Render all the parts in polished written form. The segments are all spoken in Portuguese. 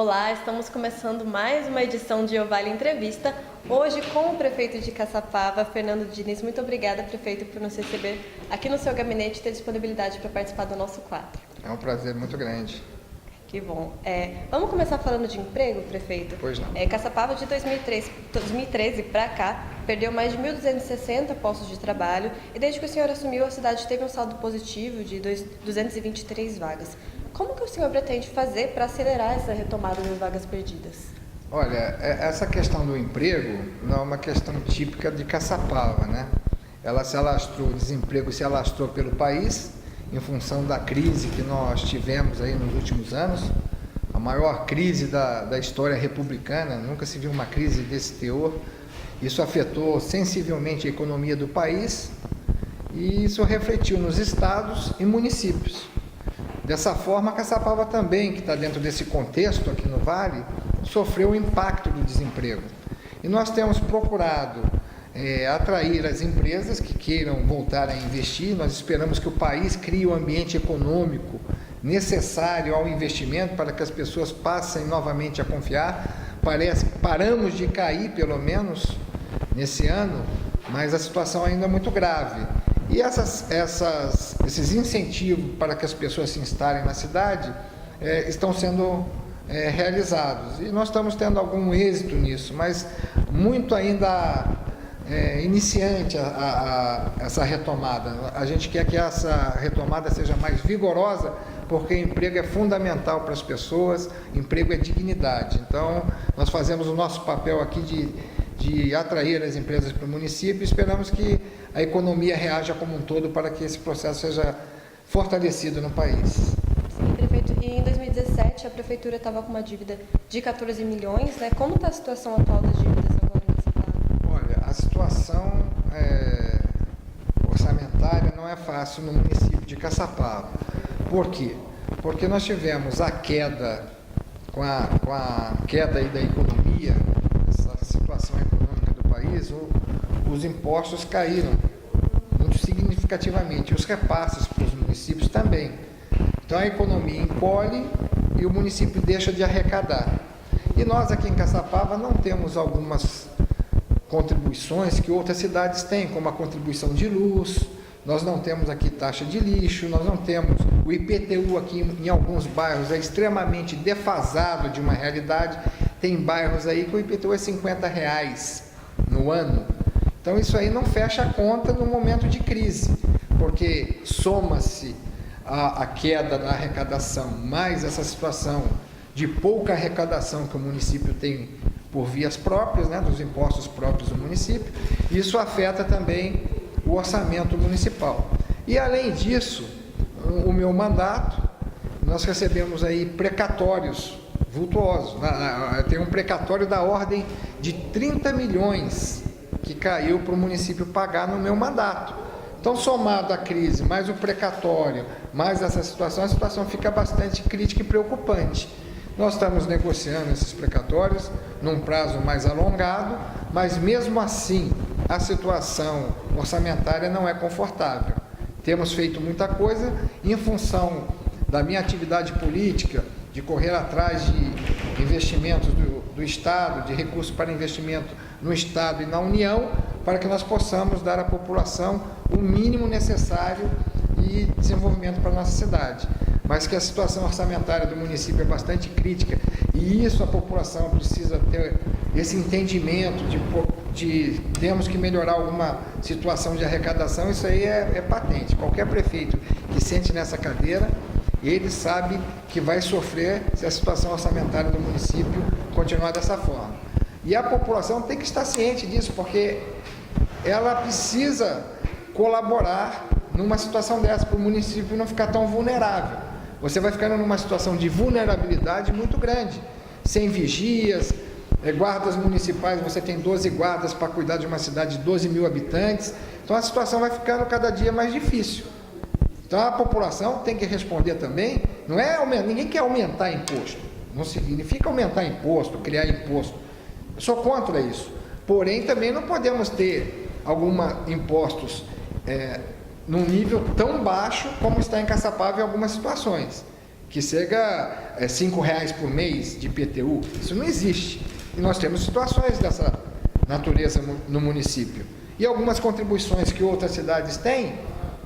Olá, estamos começando mais uma edição de Ovale Entrevista, hoje com o prefeito de Caçapava, Fernando Diniz. Muito obrigada, prefeito, por nos receber aqui no seu gabinete e ter disponibilidade para participar do nosso quadro. É um prazer muito grande. Que bom. Vamos começar falando de emprego, prefeito? Pois não. Caçapava, de 2013 para cá, perdeu mais de 1.260 postos de trabalho e desde que o senhor assumiu, a cidade teve um saldo positivo de 223 vagas. Como que o senhor pretende fazer para acelerar essa retomada das vagas perdidas? Olha, essa questão do emprego não é uma questão típica de Caçapava, né? Ela se alastrou, o desemprego se alastrou pelo país em função da crise que nós tivemos aí nos últimos anos, a maior crise da história republicana, nunca se viu uma crise desse teor. Isso afetou sensivelmente a economia do país e isso refletiu nos estados e municípios. Dessa forma, Caçapava também, que está dentro desse contexto aqui no Vale, sofreu o impacto do desemprego. E nós temos procurado atrair as empresas que queiram voltar a investir. Nós esperamos que o país crie o ambiente econômico necessário ao investimento para que as pessoas passem novamente a confiar. Paramos de cair, pelo menos, nesse ano, mas a situação ainda é muito grave. E esses incentivos para que as pessoas se instalem na cidade estão sendo realizados. E nós estamos tendo algum êxito nisso, mas muito ainda iniciante essa retomada. A gente quer que essa retomada seja mais vigorosa, porque emprego é fundamental para as pessoas, emprego é dignidade. Então, nós fazemos o nosso papel aqui de atrair as empresas para o município e esperamos que a economia reaja como um todo para que esse processo seja fortalecido no país. Sim, prefeito. E em 2017 a prefeitura estava com uma dívida de 14 milhões, né? Como está a situação atual das dívidas agora em Caçapava? Olha, a situação orçamentária não é fácil no município de Caçapava. Por quê? Porque nós tivemos a queda, com a queda aí da economia, essa situação econômica do país, os impostos caíram muito significativamente, os repasses para os municípios também. Então a economia encolhe e o município deixa de arrecadar. E nós aqui em Caçapava não temos algumas contribuições que outras cidades têm, como a contribuição de luz, nós não temos aqui taxa de lixo, nós não temos o IPTU aqui em alguns bairros, é extremamente defasado de uma realidade. Tem bairros aí que o IPTU é R$50 no ano. Então isso aí não fecha a conta no momento de crise, porque soma-se a queda da arrecadação, mais essa situação de pouca arrecadação que o município tem por vias próprias, né, dos impostos próprios do município, isso afeta também o orçamento municipal. E além disso, o meu mandato, nós recebemos aí precatórios vultuosos. Tem um precatório da ordem de 30 milhões que caiu para o município pagar no meu mandato. Então, somado à crise, mais o precatório, mais essa situação, a situação fica bastante crítica e preocupante. Nós estamos negociando esses precatórios num prazo mais alongado, mas mesmo assim a situação orçamentária não é confortável. Temos feito muita coisa em função da minha atividade política, de correr atrás de investimentos do Estado, de recursos para investimento no Estado e na União, para que nós possamos dar à população o mínimo necessário e desenvolvimento para a nossa cidade. Mas que a situação orçamentária do município é bastante crítica e isso a população precisa ter esse entendimento de temos que melhorar alguma situação de arrecadação, isso aí é patente. Qualquer prefeito que sente nessa cadeira, ele sabe que vai sofrer se a situação orçamentária do município continuar dessa forma. E a população tem que estar ciente disso, porque ela precisa colaborar numa situação dessa, para o município não ficar tão vulnerável. Você vai ficando numa situação de vulnerabilidade muito grande, sem vigias, guardas municipais, você tem 12 guardas para cuidar de uma cidade de 12 mil habitantes, então a situação vai ficando cada dia mais difícil. Então a população tem que responder também, ninguém quer aumentar imposto, não significa aumentar imposto, criar imposto, eu sou contra isso, porém também não podemos ter alguns impostos num nível tão baixo como está em Caçapava em algumas situações. que chega a R$5 por mês de IPTU. Isso não existe. E nós temos situações dessa natureza no município. E algumas contribuições que outras cidades têm,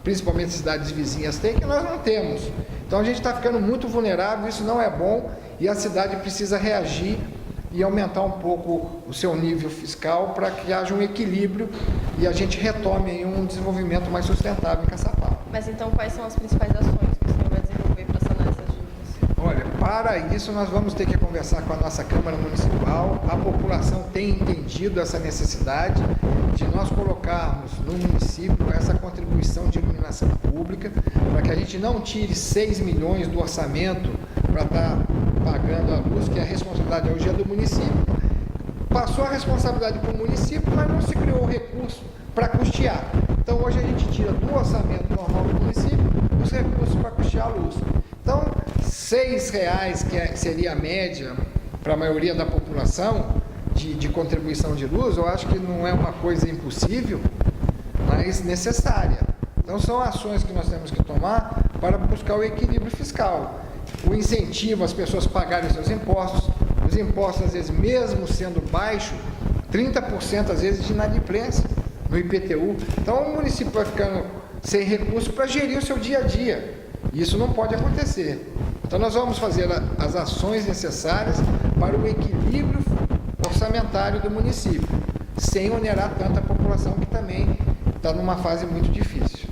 principalmente cidades vizinhas têm, que nós não temos. Então a gente está ficando muito vulnerável, isso não é bom, e a cidade precisa reagir e aumentar um pouco o seu nível fiscal para que haja um equilíbrio e a gente retome aí um desenvolvimento mais sustentável em Caçapava. Mas então quais são as principais ações que o senhor vai desenvolver para sanar essas dívidas? Olha, para isso nós vamos ter que conversar com a nossa Câmara Municipal. A população tem entendido essa necessidade de nós colocarmos no município essa contribuição de iluminação pública, para que a gente não tire 6 milhões do orçamento para estar pagando a luz, que a responsabilidade hoje é do município. Passou a responsabilidade para o município, mas não se criou o recurso para custear. Então hoje a gente tira do orçamento normal do município os recursos para custear a luz. Então, R$6, que seria a média para a maioria da população de contribuição de luz, eu acho que não é uma coisa impossível, mas necessária. Então, são ações que nós temos que tomar para buscar o equilíbrio fiscal. O incentivo às pessoas pagarem seus impostos, os impostos, às vezes, mesmo sendo baixo, 30% às vezes de inadimplência no IPTU. Então, o município vai ficando sem recurso para gerir o seu dia a dia. Isso não pode acontecer. Então, nós vamos fazer as ações necessárias para o equilíbrio orçamentário do município, sem onerar tanto a população que também está numa fase muito difícil.